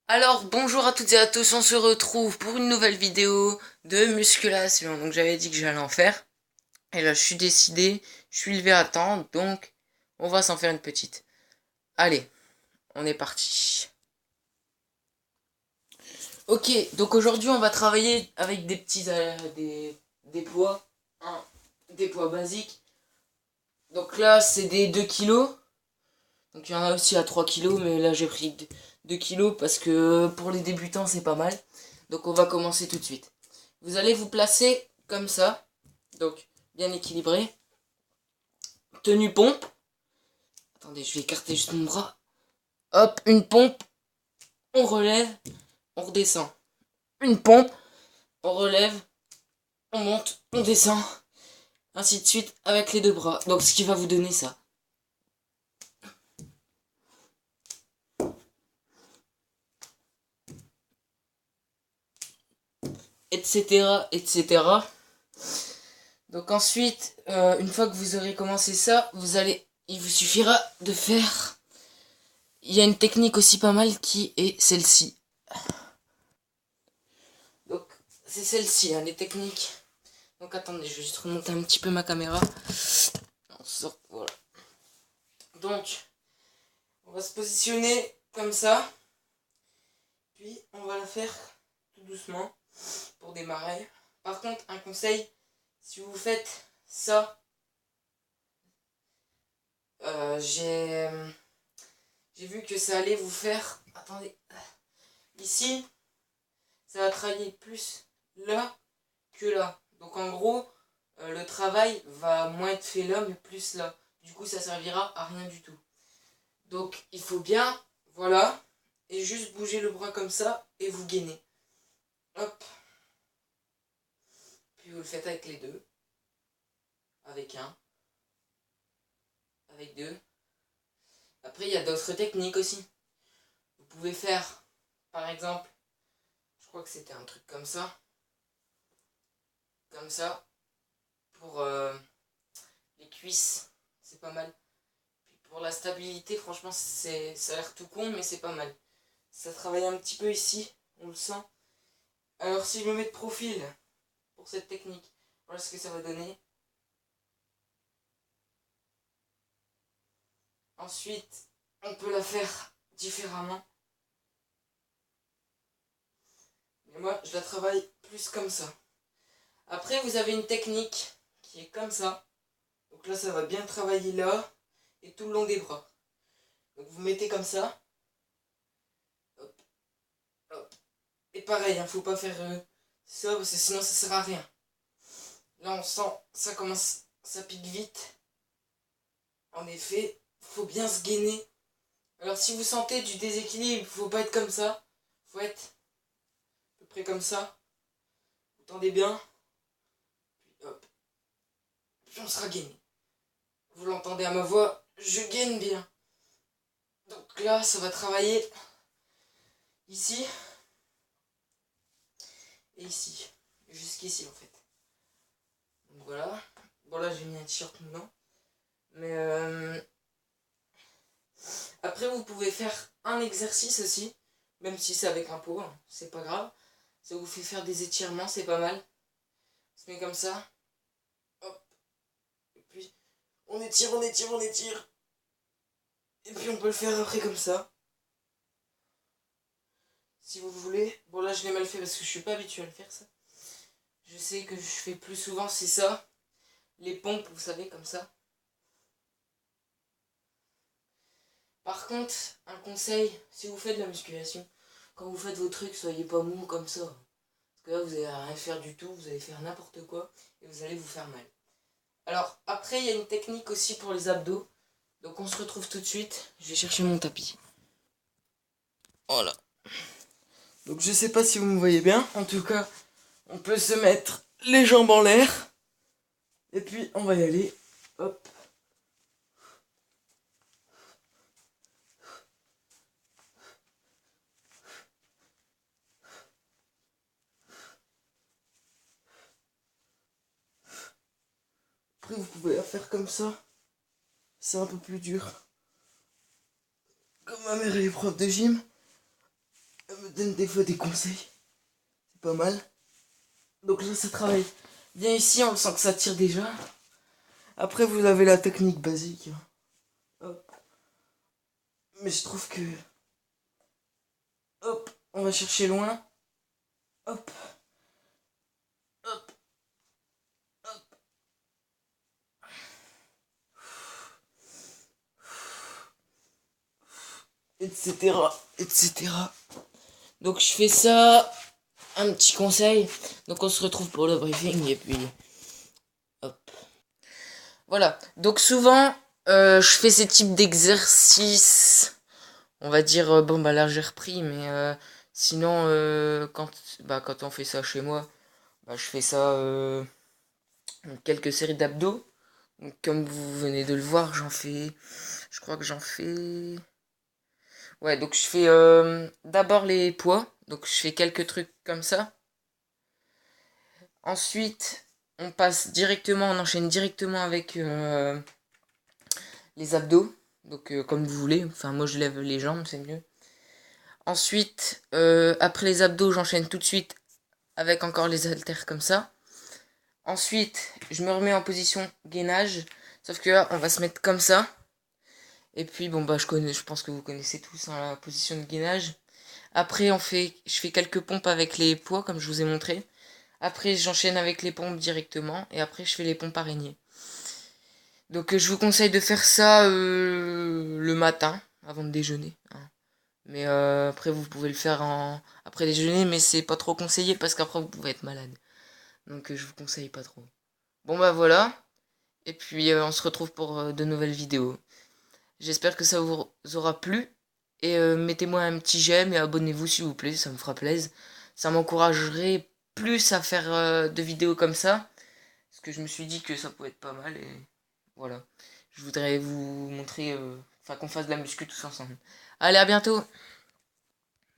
Alors, bonjour à toutes et à tous, on se retrouve pour une nouvelle vidéo de musculation. Donc j'avais dit que j'allais en faire, et là je suis décidé, je suis levé à temps, donc on va s'en faire une petite. Allez, on est parti. Ok, donc aujourd'hui on va travailler avec des petits, des poids, hein, des poids basiques. Donc là c'est des 2 kilos, donc il y en a aussi à 3 kilos, mais là j'ai pris 2 kilos parce que pour les débutants c'est pas mal. Donc on va commencer tout de suite. Vous allez vous placer comme ça, donc bien équilibré. Tenue pompe. Attendez, je vais écarter juste mon bras. Hop, une pompe, on relève, on redescend. Une pompe, on relève, on monte, on descend. Ainsi de suite avec les deux bras. Donc ce qui va vous donner ça. Etc. etc. Donc ensuite, une fois que vous aurez commencé ça, il vous suffira de faire. Il y a une technique aussi pas mal qui est celle-ci. Donc c'est celle-ci, hein, les techniques. Donc attendez, je vais juste remonter un petit peu ma caméra. On sort, voilà. Donc, on va se positionner comme ça. Puis on va la faire tout doucement pour démarrer. Par contre, un conseil, si vous faites ça, j'ai vu que ça allait vous faire. Attendez, ici, ça va travailler plus là que là. Donc en gros, le travail va moins être fait là, mais plus là. Du coup, ça servira à rien du tout. Donc il faut bien, voilà, et juste bouger le bras comme ça et vous gainez. Hop. Puis vous le faites avec les deux. Avec un, avec deux. Après, il y a d'autres techniques aussi. Vous pouvez faire, par exemple, je crois que c'était un truc comme ça, pour les cuisses, c'est pas mal. Puis pour la stabilité, franchement, ça a l'air tout con, mais c'est pas mal. Ça travaille un petit peu ici, on le sent. Alors si je me mets de profil pour cette technique, voilà ce que ça va donner. Ensuite, on peut la faire différemment. Mais moi, je la travaille plus comme ça. Après, vous avez une technique qui est comme ça. Donc là, ça va bien travailler là et tout le long des bras. Donc vous mettez comme ça. Hop, hop. Et pareil, hein, faut pas faire ça parce que sinon ça sert à rien. Là, on sent, ça commence, ça pique vite. En effet, faut bien se gainer. Alors si vous sentez du déséquilibre, faut pas être comme ça. Faut être à peu près comme ça. Vous tendez bien. Puis hop. Puis on sera gainé. Vous l'entendez à ma voix, je gaine bien. Donc là, ça va travailler ici et ici. Jusqu'ici en fait. Donc voilà. Bon là, j'ai mis un t-shirt maintenant. Mais après, vous pouvez faire un exercice aussi. Même si c'est avec un pot, hein, c'est pas grave. Ça vous fait faire des étirements, c'est pas mal. On se met comme ça. Hop. Et puis, on étire, on étire, on étire. Et puis on peut le faire après comme ça. Si vous voulez. Bon là, je l'ai mal fait parce que je suis pas habitué à le faire ça. Je sais que je fais plus souvent, c'est ça. Les pompes, vous savez, comme ça. Par contre, un conseil, si vous faites de la musculation, quand vous faites vos trucs, soyez pas mou comme ça. Parce que là, vous allez rien faire du tout, vous allez faire n'importe quoi et vous allez vous faire mal. Alors, après, il y a une technique aussi pour les abdos. Donc, on se retrouve tout de suite. Je vais chercher mon tapis. Voilà. Donc, je sais pas si vous me voyez bien. En tout cas, on peut se mettre les jambes en l'air. Et puis, on va y aller. Hop. Après, vous pouvez la faire comme ça. C'est un peu plus dur. Comme ma mère elle est prof de gym, elle donne des fois des conseils. C'est pas mal. Donc là, ça travaille bien ici, on sent que ça tire déjà. Après, vous avez la technique basique. Hop. Mais je trouve que... Hop, on va chercher loin. Hop. Hop. Hop. Etc. Etc. Donc je fais ça. Un petit conseil. Donc on se retrouve pour le briefing et puis... Hop. Voilà. Donc souvent, je fais ces types d'exercices. On va dire, bon bah là j'ai repris, mais sinon, quand on fait ça chez moi, bah, je fais ça quelques séries d'abdos. Donc, comme vous venez de le voir, je crois que j'en fais... Ouais, donc je fais d'abord les poids, donc je fais quelques trucs comme ça. Ensuite, on enchaîne directement avec les abdos, donc comme vous voulez, enfin moi je lève les jambes, c'est mieux. Ensuite, après les abdos, j'enchaîne tout de suite avec encore les haltères comme ça. Ensuite, je me remets en position gainage, sauf que là, on va se mettre comme ça. Et puis, bon, bah, je pense que vous connaissez tous hein, la position de gainage. Après, je fais quelques pompes avec les poids, comme je vous ai montré. Après, j'enchaîne avec les pompes directement. Et après, je fais les pompes araignées. Donc, je vous conseille de faire ça le matin, avant de déjeuner. Hein. Mais après, vous pouvez le faire après déjeuner, mais c'est pas trop conseillé parce qu'après, vous pouvez être malade. Donc, je vous conseille pas trop. Bon, bah voilà. Et puis, on se retrouve pour de nouvelles vidéos. J'espère que ça vous aura plu. Et mettez-moi un petit j'aime et abonnez-vous s'il vous plaît, ça me fera plaisir. Ça m'encouragerait plus à faire de vidéos comme ça. Parce que je me suis dit que ça pouvait être pas mal. Et voilà. Je voudrais vous montrer, qu'on fasse de la muscu tous ensemble. Allez, à bientôt!